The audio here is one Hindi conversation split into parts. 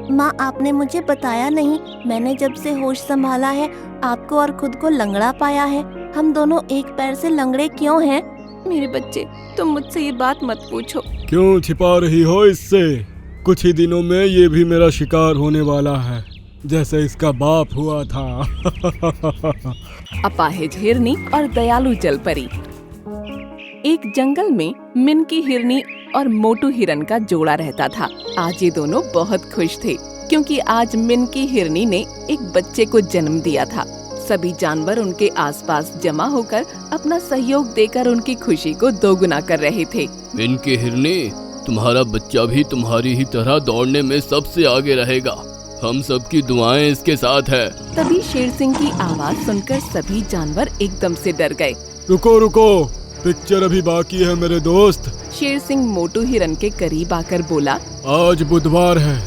माँ, आपने मुझे बताया नहीं। मैंने जब से होश संभाला है आपको और खुद को लंगड़ा पाया है। हम दोनों एक पैर से लंगड़े क्यों हैं? मेरे बच्चे, तुम मुझसे ये बात मत पूछो। क्यों छिपा रही हो इससे? कुछ ही दिनों में ये भी मेरा शिकार होने वाला है, जैसे इसका बाप हुआ था। अपाहिज हिरनी और दयालु जलपरी। एक जंगल में मिनकी हिरनी और मोटू हिरन का जोड़ा रहता था। आज ये दोनों बहुत खुश थे क्योंकि आज मिनकी हिरनी ने एक बच्चे को जन्म दिया था। सभी जानवर उनके आसपास जमा होकर अपना सहयोग देकर उनकी खुशी को दोगुना कर रहे थे। मिनकी हिरनी, तुम्हारा बच्चा भी तुम्हारी ही तरह दौड़ने में सबसे आगे रहेगा। हम सबकी दुआएं इसके साथ है। तभी शेर सिंह की आवाज सुनकर सभी जानवर एकदम से डर गए। रुको रुको, पिक्चर अभी बाकी है मेरे दोस्त। शेर सिंह मोटू हिरन के करीब आकर बोला, आज बुधवार है।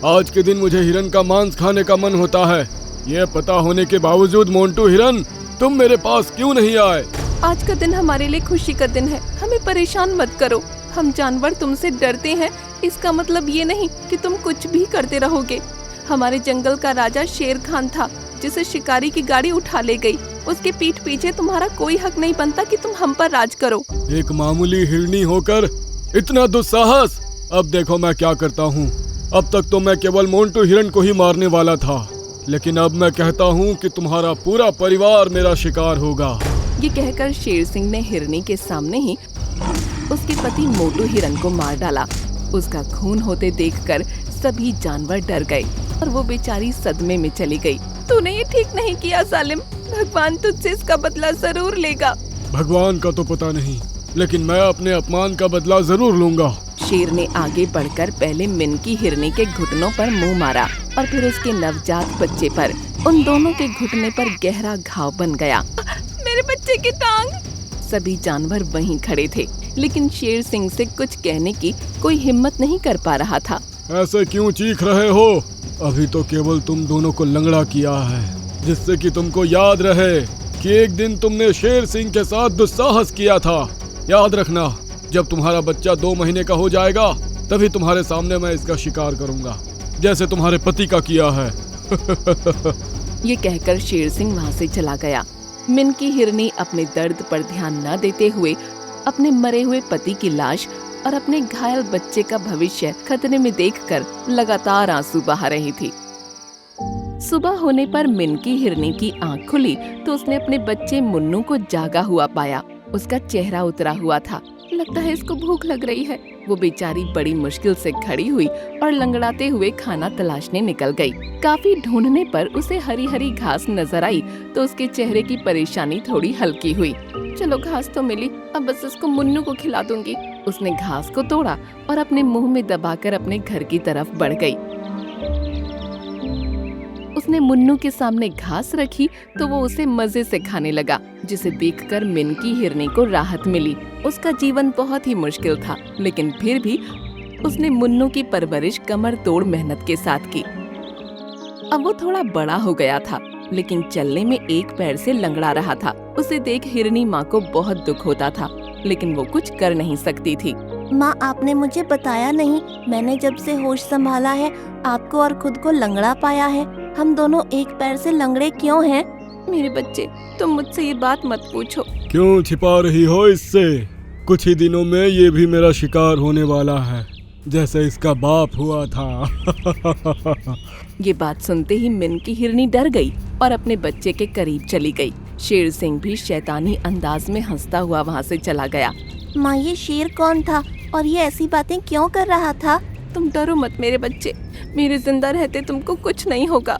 आज के दिन मुझे हिरन का मांस खाने का मन होता है। ये पता होने के बावजूद मोंटू हिरन, तुम मेरे पास क्यों नहीं आए? आज का दिन हमारे लिए खुशी का दिन है, हमें परेशान मत करो। हम जानवर तुमसे डरते हैं, इसका मतलब ये नहीं कि तुम कुछ भी करते रहोगे। हमारे जंगल का राजा शेर खान था, जिसे शिकारी की गाड़ी उठा ले गई। उसके पीठ पीछे तुम्हारा कोई हक नहीं बनता कि तुम हम पर राज करो। एक मामूली हिरनी होकर इतना दुस्साहस! अब देखो मैं क्या करता हूँ। अब तक तो मैं केवल मोंटू हिरन को ही मारने वाला था, लेकिन अब मैं कहता हूँ कि तुम्हारा पूरा परिवार मेरा शिकार होगा। ये कहकर शेर सिंह ने हिरनी के सामने ही उसके पति मोटू हिरन को मार डाला। उसका खून होते देखकर सभी जानवर डर गए और वो बेचारी सदमे में चली गई। तूने ये ठीक नहीं किया सालिम, भगवान तुझसे इसका बदला जरूर लेगा। भगवान का तो पता नहीं, लेकिन मैं अपने अपमान का बदला जरूर लूंगा। शेर ने आगे बढ़कर पहले मिनकी हिरनी के घुटनों पर मुंह मारा और फिर उसके नवजात बच्चे पर। उन दोनों के घुटने पर गहरा घाव बन गया। मेरे बच्चे की टांग! सभी जानवर वहीं खड़े थे, लेकिन शेर सिंह से कुछ कहने की कोई हिम्मत नहीं कर पा रहा था। ऐसे क्यों चीख रहे हो? अभी तो केवल तुम दोनों को लंगड़ा किया है, जिससे कि तुमको याद रहे कि एक दिन तुमने शेर सिंह के साथ दुस्साहस किया था। याद रखना, जब तुम्हारा बच्चा 2 महीने का हो जाएगा, तभी तुम्हारे सामने मैं इसका शिकार करूंगा, जैसे तुम्हारे पति का किया है। ये कहकर शेर सिंह वहाँ से चला गया। मिनकी हिरनी अपने दर्द पर ध्यान न देते हुए अपने मरे हुए पति की लाश और अपने घायल बच्चे का भविष्य खतरे में देखकर लगातार आंसू बहा रही थी। सुबह होने पर मिनकी हिरनी की आंख खुली तो उसने अपने बच्चे मुन्नू को जागा हुआ पाया। उसका चेहरा उतरा हुआ था। लगता है इसको भूख लग रही है। वो बेचारी बड़ी मुश्किल से खड़ी हुई और लंगड़ाते हुए खाना तलाशने निकल गई। काफी ढूंढने पर उसे हरी हरी घास नजर आई तो उसके चेहरे की परेशानी थोड़ी हल्की हुई। चलो घास तो मिली, अब बस इसको मुन्नू को खिला दूंगी। उसने घास को तोड़ा और अपने मुंह में दबाकर अपने घर की तरफ बढ़ गई। उसने मुन्नू के सामने घास रखी तो वो उसे मजे से खाने लगा, जिसे देखकर मिनकी हिरनी को राहत मिली। उसका जीवन बहुत ही मुश्किल था, लेकिन फिर भी उसने मुन्नू की परवरिश कमर तोड़ मेहनत के साथ की। अब वो थोड़ा बड़ा हो गया था, लेकिन चलने में एक पैर से लंगड़ा रहा था। उसे देख हिरनी माँ को बहुत दुख होता था, लेकिन वो कुछ कर नहीं सकती थी। माँ, आपने मुझे बताया नहीं। मैंने जब से होश संभाला है आपको और खुद को लंगड़ा पाया है। हम दोनों एक पैर से लंगड़े क्यों हैं? मेरे बच्चे, तुम मुझसे ये बात मत पूछो। क्यों छिपा रही हो इससे? कुछ ही दिनों में ये भी मेरा शिकार होने वाला है, जैसे इसका बाप हुआ था। ये बात सुनते ही मिनकी हिरनी डर गई और अपने बच्चे के करीब चली गई। शेर सिंह भी शैतानी अंदाज में हंसता हुआ वहाँ से चला गया। माँ, ये शेर कौन था और ये ऐसी बातें क्यों कर रहा था? तुम डरो मत मेरे बच्चे, मेरे जिंदा रहते तुमको कुछ नहीं होगा।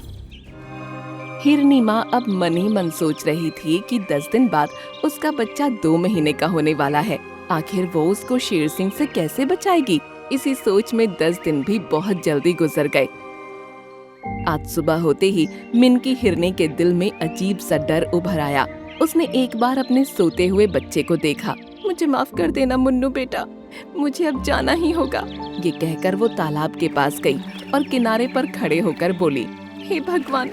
हिरनी माँ अब मन ही मन सोच रही थी कि 10 दिन बाद उसका बच्चा 2 महीने का होने वाला है। आखिर वो उसको शेर सिंह से कैसे बचाएगी? इसी सोच में 10 दिन भी बहुत जल्दी गुजर गए। आज सुबह होते ही मिनकी हिरनी के दिल में अजीब सा डर उभर आया। उसने एक बार अपने सोते हुए बच्चे को देखा। मुझे माफ कर देना मुन्नू बेटा, मुझे अब जाना ही होगा। ये कहकर वो तालाब के पास गई और किनारे पर खड़े होकर बोली, हे भगवान,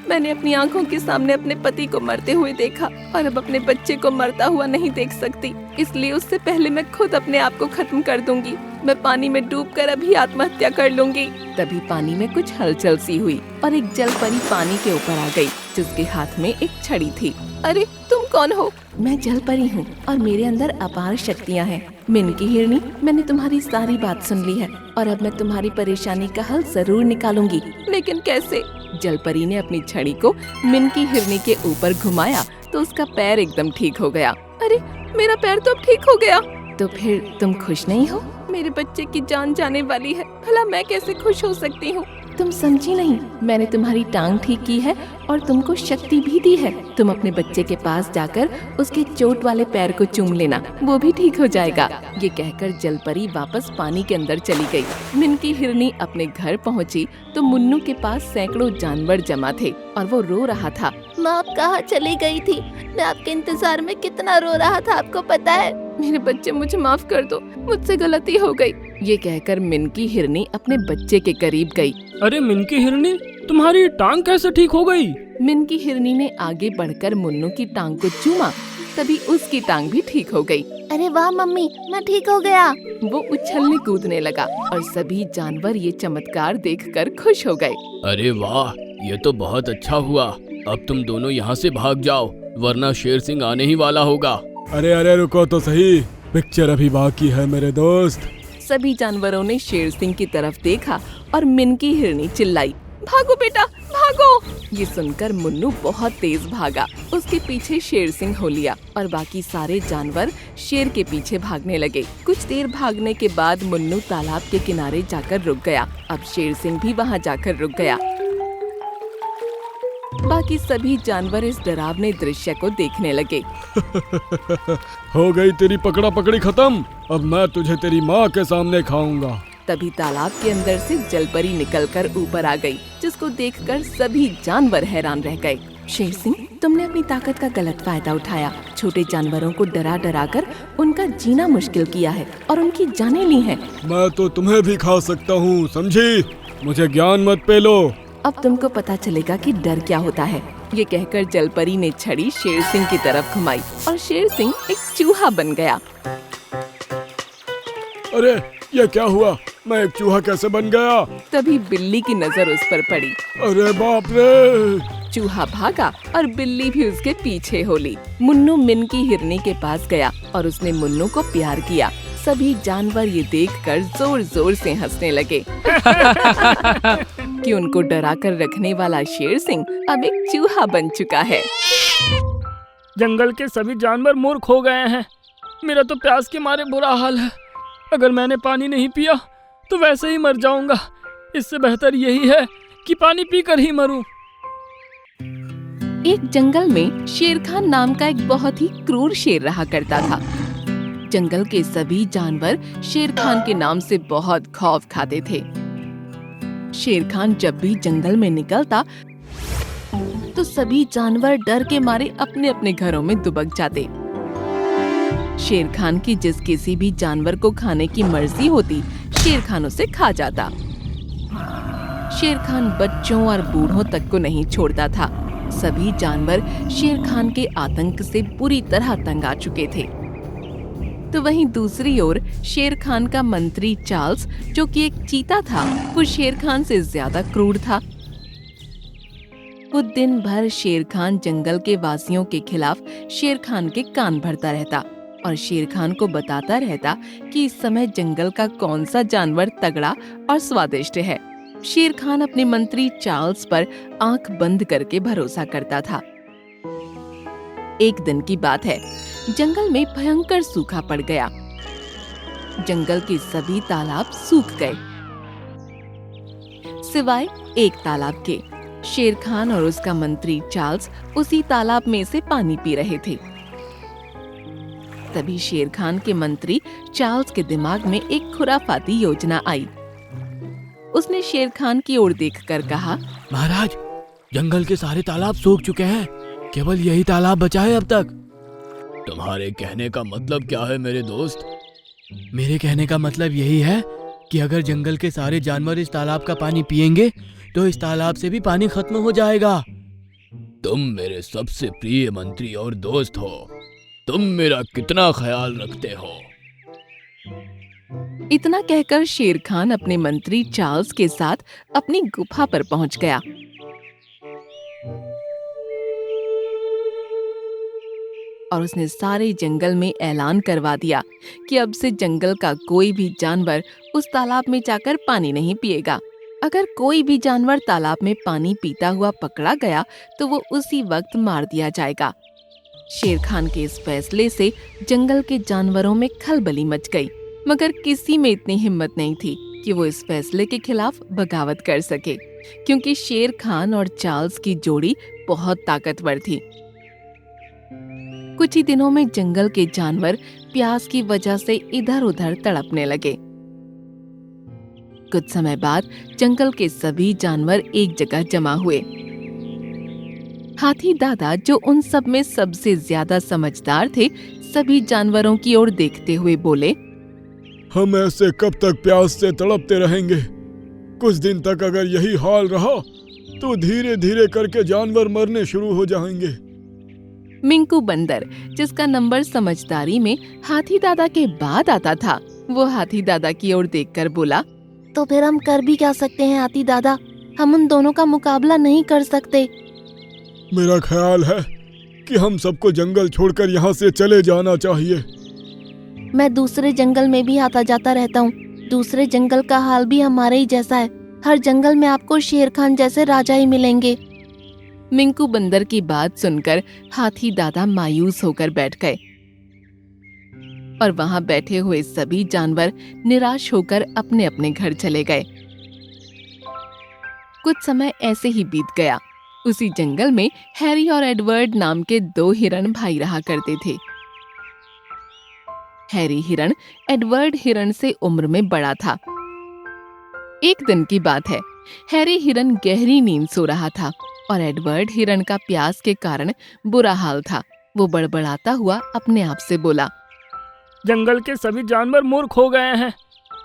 मैंने अपनी आंखों के सामने अपने पति को मरते हुए देखा और अब अपने बच्चे को मरता हुआ नहीं देख सकती, इसलिए उससे पहले मैं खुद अपने आप को खत्म कर दूंगी। मैं पानी में डूबकर अभी आत्महत्या कर लूंगी। तभी पानी में कुछ हलचल सी हुई और एक जल परी पानी के ऊपर आ गई, जिसके हाथ में एक छड़ी थी। अरे तुम कौन हो? मैं जल परी हूँ और मेरे अंदर अपार शक्तियाँ हैं। मिनकी हिरनी, मैंने तुम्हारी सारी बात सुन ली है और अब मैं तुम्हारी परेशानी का हल जरूर निकालूंगी। लेकिन कैसे? जल परी ने अपनी छड़ी को मिनकी हिरनी के ऊपर घुमाया तो उसका पैर एकदम ठीक हो गया। अरे मेरा पैर तो अब ठीक हो गया। तो फिर तुम खुश नहीं हो? मेरे बच्चे की जान जाने वाली है, भला मैं कैसे खुश हो सकती हूँ? तुम समझी नहीं, मैंने तुम्हारी टांग ठीक की है और तुमको शक्ति भी दी है। तुम अपने बच्चे के पास जाकर उसके चोट वाले पैर को चूम लेना, वो भी ठीक हो जाएगा। ये कहकर जलपरी वापस पानी के अंदर चली गई। मिनकी हिरनी अपने घर पहुंची तो मुन्नू के पास सैकड़ों जानवर जमा थे और वो रो रहा था। माँ आप कहाँ चली गई थी? मैं आपके इंतजार में कितना रो रहा था, आपको पता है? मेरे बच्चे, मुझे माफ कर दो, मुझसे गलती हो गई। ये कहकर मिनकी हिरनी अपने बच्चे के करीब गई। अरे मिनकी हिरनी, तुम्हारी टांग कैसे ठीक हो गई? मिनकी हिरनी ने आगे बढ़कर मुन्नू की टांग को चूमा, तभी उसकी टांग भी ठीक हो गई। अरे वाह मम्मी, मैं ठीक हो गया। वो उछलने कूदने लगा और सभी जानवर ये चमत्कार देखकर खुश हो गए। अरे वाह, ये तो बहुत अच्छा हुआ। अब तुम दोनों यहाँ से भाग जाओ, वरना शेर सिंह आने ही वाला होगा। अरे अरे रुको तो सही, पिक्चर अभी बाकी है मेरे दोस्त। सभी जानवरों ने शेर सिंह की तरफ देखा और मिनकी हिरनी चिल्लाई, भागो बेटा भागो। ये सुनकर मुन्नू बहुत तेज भागा, उसके पीछे शेर सिंह हो लिया और बाकी सारे जानवर शेर के पीछे भागने लगे। कुछ देर भागने के बाद मुन्नू तालाब के किनारे जाकर रुक गया। अब शेर सिंह भी वहाँ जाकर रुक गया। बाकी सभी जानवर इस डरावने दृश्य को देखने लगे। हो गई तेरी पकड़ा पकड़ी खत्म, अब मैं तुझे तेरी माँ के सामने खाऊंगा। तभी तालाब के अंदर से जलपरी निकलकर ऊपर आ गई, जिसको देखकर सभी जानवर हैरान रह गए। शेर सिंह, तुमने अपनी ताकत का गलत फायदा उठाया, छोटे जानवरों को डरा डरा कर उनका जीना मुश्किल किया है और उनकी जानें ली हैं। मैं तो तुम्हें भी खा सकता हूँ, समझी? मुझे ज्ञान मत पेलो। अब तुमको पता चलेगा कि डर क्या होता है। ये कहकर जलपरी ने छड़ी शेर सिंह की तरफ घुमाई और शेर सिंह एक चूहा बन गया। अरे ये क्या हुआ? मैं एक चूहा कैसे बन गया? तभी बिल्ली की नजर उस पर पड़ी। अरे बाप रे! चूहा भागा और बिल्ली भी उसके पीछे हो ली। मुन्नू मिनकी हिरनी के पास गया और उसने मुन्नू को प्यार किया। सभी जानवर ये देखकर जोर जोर से हंसने लगे कि उनको डरा कर रखने वाला शेर सिंह अब एक चूहा बन चुका है। जंगल के सभी जानवर मूर्ख हो गए हैं। मेरा तो प्यास के मारे बुरा हाल है। अगर मैंने पानी नहीं पिया तो वैसे ही मर जाऊंगा। इससे बेहतर यही है कि पानी पीकर ही मरूं। एक जंगल में शेर खान नाम का एक बहुत ही क्रूर शेर रहा करता था। जंगल के सभी जानवर शेर खान के नाम से बहुत खौफ खाते थे। शेर खान जब भी जंगल में निकलता तो सभी जानवर डर के मारे अपने अपने घरों में दुबक जाते। शेर खान की जिस किसी भी जानवर को खाने की मर्जी होती, शेर खान उसे खा जाता। शेर खान बच्चों और बूढ़ों तक को नहीं छोड़ता था। सभी जानवर शेर खान के आतंक से पूरी तरह तंग आ चुके थे। तो वहीं दूसरी ओर शेर खान का मंत्री चार्ल्स, जो कि एक चीता था, वो शेर खान से ज्यादा क्रूर था। वो दिन भर शेर खान जंगल के वासियों के खिलाफ शेर खान के कान भरता रहता और शेर खान को बताता रहता कि इस समय जंगल का कौन सा जानवर तगड़ा और स्वादिष्ट है। शेर खान अपने मंत्री चार्ल्स पर आंख बंद करके भरोसा करता था। एक दिन की बात है, जंगल में भयंकर सूखा पड़ गया। जंगल के सभी तालाब सूख गए सिवाय एक तालाब के। शेर खान और उसका मंत्री चार्ल्स उसी तालाब में से पानी पी रहे थे। तभी शेर खान के मंत्री चार्ल्स के दिमाग में एक खुराफाती योजना आई। उसने शेर खान की ओर देखकर कहा, महाराज, जंगल के सारे तालाब सूख चुके हैं, केवल यही तालाब बचा है अब तक। तुम्हारे कहने का मतलब क्या है मेरे दोस्त? मेरे कहने का मतलब यही है कि अगर जंगल के सारे जानवर इस तालाब का पानी पिएंगे तो इस तालाब से भी पानी खत्म हो जाएगा। तुम मेरे सबसे प्रिय मंत्री और दोस्त हो। तुम मेरा कितना ख्याल रखते हो। इतना कहकर शेर खान अपने मंत्री चार्ल्स के साथ अपनी गुफा पर पहुंच गया। और उसने सारे जंगल में ऐलान करवा दिया कि अब से जंगल का कोई भी जानवर उस तालाब में जाकर पानी नहीं पिएगा। अगर कोई भी जानवर तालाब में पानी पीता हुआ पकड़ा गया तो वो उसी वक्त मार दिया जाएगा। शेर खान के इस फैसले से जंगल के जानवरों में खलबली मच गई, मगर किसी में इतनी हिम्मत नहीं थी कि वो इस फैसले के खिलाफ बगावत कर सके, क्योंकि शेर खान और चार्ल्स की जोड़ी बहुत ताकतवर थी। कुछ ही दिनों में जंगल के जानवर प्यास की वजह से इधर-उधर तड़पने लगे। कुछ समय बाद जंगल के सभी जानवर एक जगह जमा हुए। हाथी दादा, जो उन सब में सबसे ज्यादा समझदार थे, सभी जानवरों की ओर देखते हुए बोले, हम ऐसे कब तक प्यास से तड़पते रहेंगे? कुछ दिन तक अगर यही हाल रहा तो धीरे धीरे करके जानवर मरने शुरू हो जाएंगे। मिंकू बंदर, जिसका नंबर समझदारी में हाथी दादा के बाद आता था, वो हाथी दादा की ओर देखकर बोला, तो फिर हम कर भी क्या सकते हैं हाथी दादा? हम उन दोनों का मुकाबला नहीं कर सकते। मेरा ख्याल है कि हम सबको जंगल छोड़कर यहाँ से चले जाना चाहिए। मैं दूसरे जंगल में भी आता जाता रहता हूँ। दूसरे जंगल का हाल भी हमारे ही जैसा है। हर जंगल में आपको शेर खान जैसे राजा ही मिलेंगे। मिंकू बंदर की बात सुनकर हाथी दादा मायूस होकर बैठ गए और वहां बैठे हुए सभी जानवर निराश होकर अपने अपने घर चले गए। कुछ समय ऐसे ही बीत गया। उसी जंगल में हैरी और एडवर्ड नाम के 2 हिरण भाई रहा करते थे। हैरी हिरण एडवर्ड हिरण से उम्र में बड़ा था। एक दिन की बात है, हैरी हिरण गहरी नींद सो रहा था और एडवर्ड हिरण का प्यास के कारण बुरा हाल था। वो बड़बड़ाता हुआ अपने आप से बोला, जंगल के सभी जानवर मूर्ख हो गए हैं।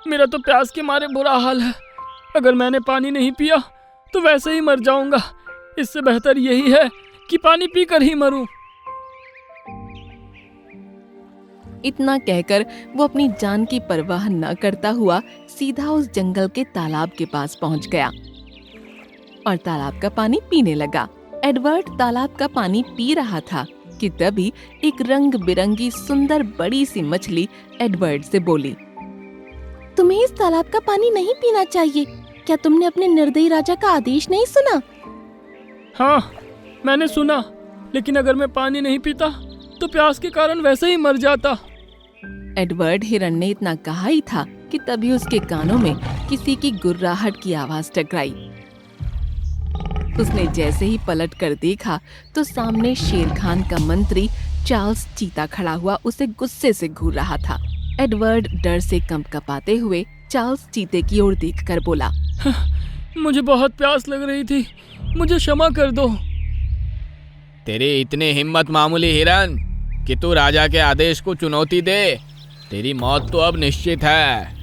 मेरा तो प्यास के मारे बुरा हाल है। अगर मैंने पानी नहीं पिया तो वैसे ही मर जाऊंगा। इससे बेहतर यही है कि पानी पीकर ही मरूं। इतना कहकर वो अपनी जान की परवाह न करता हुआ सीधा उस जंगल के तालाब के पास पहुंच गया और तालाब का पानी पीने लगा। एडवर्ड तालाब का पानी पी रहा था कि तभी एक रंग बिरंगी सुंदर बड़ी सी मछली एडवर्ड से बोली, तुम्हें इस तालाब का पानी नहीं पीना चाहिए। क्या तुमने अपने निर्दयी राजा का आदेश नहीं सुना? हाँ, मैंने सुना, लेकिन अगर मैं पानी नहीं पीता तो प्यास के कारण वैसे ही मर जाता। एडवर्ड हिरण ने इतना कहा ही था कि तभी उसके कानों में किसी की गुर्राहट की आवाज टकराई। उसने जैसे ही पलट कर देखा तो सामने शेर खान का मंत्री चार्ल्स चीता खड़ा हुआ उसे गुस्से से घूर रहा था। एडवर्ड डर से कंपकपाते हुए चार्ल्स चीते की ओर देखकर बोला, मुझे बहुत प्यास लग रही थी, मुझे क्षमा कर दो। तेरी इतनी हिम्मत मामूली हिरन कि तू राजा के आदेश को चुनौती दे। तेरी मौत तो अब निश्चित है।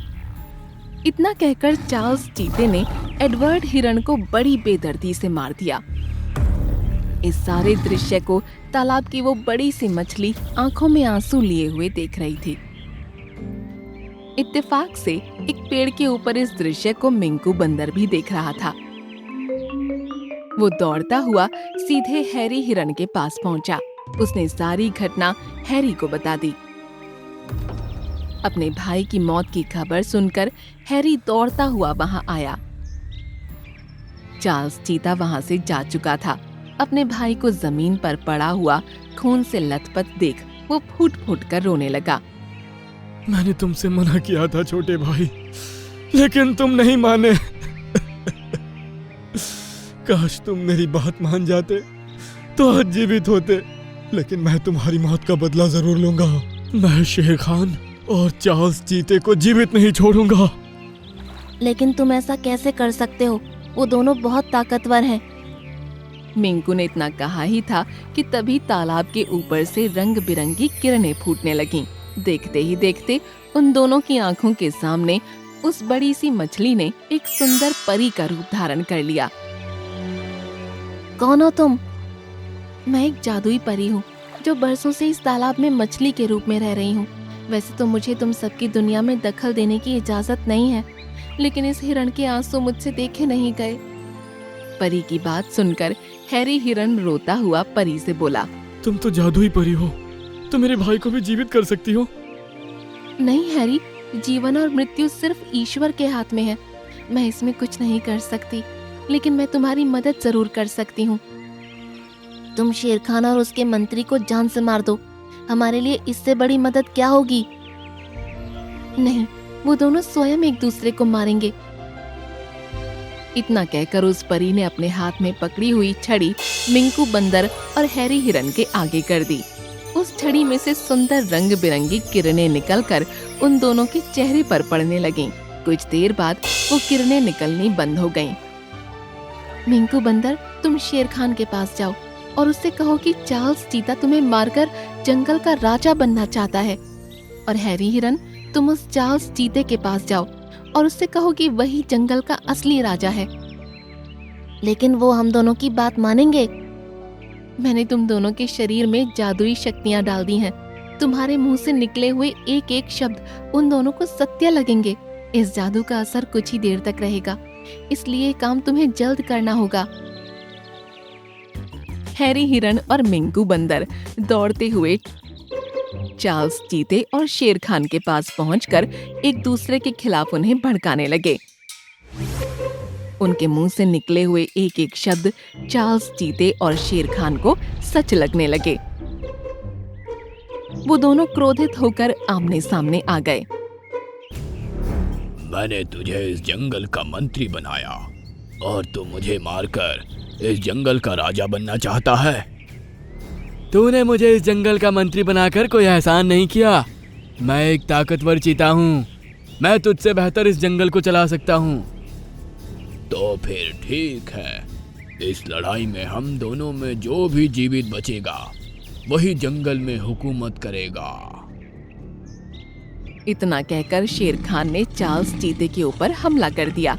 इतना कहकर चार्ल्स चीते ने एडवर्ड हिरण को बड़ी बेदर्दी से मार दिया। इस सारे दृश्य को तालाब की वो बड़ी सी मछली आंखों में आंसू लिए हुए देख रही थी। इत्तेफाक से एक पेड़ के ऊपर इस दृश्य को मिंकू बंदर भी देख रहा था। वो दौड़ता हुआ सीधे हैरी हिरण के पास पहुंचा। उसने सारी घटना हैरी को बता दी। अपने भाई की मौत की खबर सुनकर हैरी दौड़ता हुआ वहां आया। चार्ल्स चीता वहां से जा चुका था। अपने भाई को जमीन पर पड़ा हुआ खून से लथपथ देख वो फूट फूट कर रोने लगा। मैंने तुमसे मना किया था छोटे भाई, लेकिन तुम नहीं माने। काश तुम मेरी बात मान जाते तो आज जीवित होते, लेकिन मैं तुम्हारी मौत का बदला जरूर लूंगा। मैं शेर खान और चार्ल्स चीते को जीवित नहीं छोड़ूंगा। लेकिन तुम ऐसा कैसे कर सकते हो? वो दोनों बहुत ताकतवर हैं। मिंकू ने इतना कहा ही था कि तभी तालाब के ऊपर से रंग बिरंगी किरणें फूटने लगीं। देखते ही देखते उन दोनों की आंखों के सामने उस बड़ी सी मछली ने एक सुंदर परी का रूप धारण कर लिया। कौन हो तुम? मैं एक जादुई परी हूँ जो बरसों से इस तालाब में मछली के रूप में रह रही हूँ। वैसे तो मुझे तुम सबकी दुनिया में दखल देने की इजाजत नहीं है, लेकिन इस हिरण के आंसू मुझसे देखे नहीं गए। परी की बात सुनकर हैरी हिरन रोता हुआ परी से बोला, तुम तो जादुई परी हो, तो मेरे भाई को भी जीवित कर सकती हो। नहीं हैरी, जीवन और मृत्यु सिर्फ ईश्वर के हाथ में है। मैं इसमें कुछ नहीं कर सकती, लेकिन मैं तुम्हारी मदद जरूर कर सकती हूँ। तुम शेर खान और उसके मंत्री को जान से मार दो। हमारे लिए इससे बड़ी मदद क्या होगी? नहीं, वो दोनों स्वयं एक दूसरे को मारेंगे। इतना कहकर उस परी ने अपने हाथ में पकड़ी हुई छड़ी मिंकू बंदर और हैरी हिरन के आगे कर दी। उस छड़ी में से सुंदर रंग बिरंगी किरणें निकलकर उन दोनों के चेहरे पर पड़ने लगीं। कुछ देर बाद वो किरणें निकलनी बंद हो गईं। मिंकू बंदर, तुम शेर खान के पास जाओ और उससे कहो कि चार्ल्स चीता तुम्हें मारकर जंगल का राजा बनना चाहता है। और हैरी हिरन, तुम उस चार्ल्स चीते के पास जाओ और उससे कहो कि वही जंगल का असली राजा है। लेकिन वो हम दोनों की बात मानेंगे? मैंने तुम दोनों के शरीर में जादुई शक्तियां डाल दी हैं। तुम्हारे मुंह से निकले हुए एक एक शब्द उन दोनों को सत्य लगेंगे। इस जादू का असर कुछ ही देर तक रहेगा, इसलिए काम तुम्हें जल्द करना होगा। हैरी हिरन और मिंकू बंदर दौड़ते हुए चार्ल्स चीते और शेर खान के पास पहुंचकर एक दूसरे के खिलाफ उन्हें भड़काने लगे। उनके मुंह से निकले हुए एक एक शब्द चार्ल्स चीते और शेर खान को सच लगने लगे। वो दोनों क्रोधित होकर आमने सामने आ गए। मैंने तुझे इस जंगल का मंत्री बनाया और तू मुझे मारकर इस जंगल का राजा बनना चाहता है। तूने मुझे इस जंगल का मंत्री बनाकर कोई एहसान नहीं किया। मैं एक ताकतवर चीता हूँ। मैं तुझसे बेहतर इस जंगल को चला सकता हूँ। तो फिर ठीक है, इस लड़ाई में हम दोनों में जो भी जीवित बचेगा वही जंगल में हुकूमत करेगा। इतना कहकर शेर खान ने चार्ल्स चीते के ऊपर हमला कर दिया।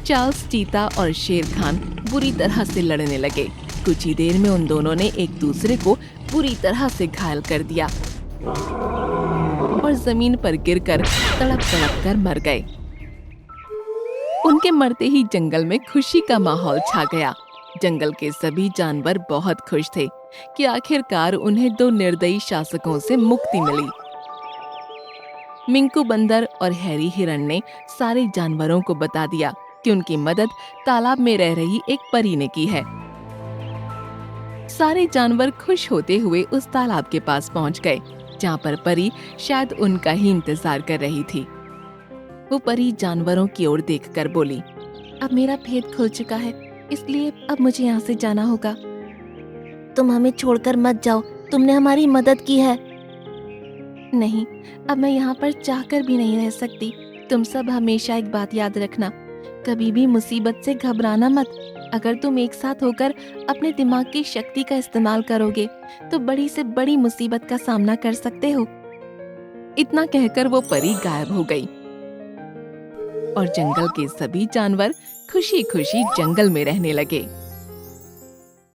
चार्ल्स चीता और शेर खान बुरी तरह से लड़ने लगे। कुछ ही देर में उन दोनों ने एक दूसरे को बुरी तरह से घायल कर दिया और जमीन पर गिरकर तड़प तड़प कर मर गए। उनके मरते ही जंगल में खुशी का माहौल छा गया। जंगल के सभी जानवर बहुत खुश थे कि आखिरकार उन्हें दो निर्दयी शासकों से मुक्ति मिली। मिंकू बंदर और हैरी हिरन ने सारे जानवरों को बता दिया कि उनकी मदद तालाब में रह रही एक परी ने की है। सारे जानवर खुश होते हुए उस तालाब के पास पहुंच गए, जहां पर परी शायद उनका ही इंतजार कर रही थी। वो परी जानवरों की ओर देखकर बोली, अब मेरा भेद खुल चुका है, इसलिए अब मुझे यहाँ से जाना होगा। तुम हमें छोड़कर मत जाओ, तुमने हमारी मदद की है। नहीं, अब मैं यहाँ पर चाहकर भी नहीं रह सकती। तुम सब हमेशा एक बात याद रखना, कभी भी मुसीबत से घबराना मत। अगर तुम एक साथ होकर अपने दिमाग की शक्ति का इस्तेमाल करोगे तो बड़ी से बड़ी मुसीबत का सामना कर सकते हो। इतना कहकर वो परी गायब हो गई और जंगल के सभी जानवर खुशी खुशी जंगल में रहने लगे।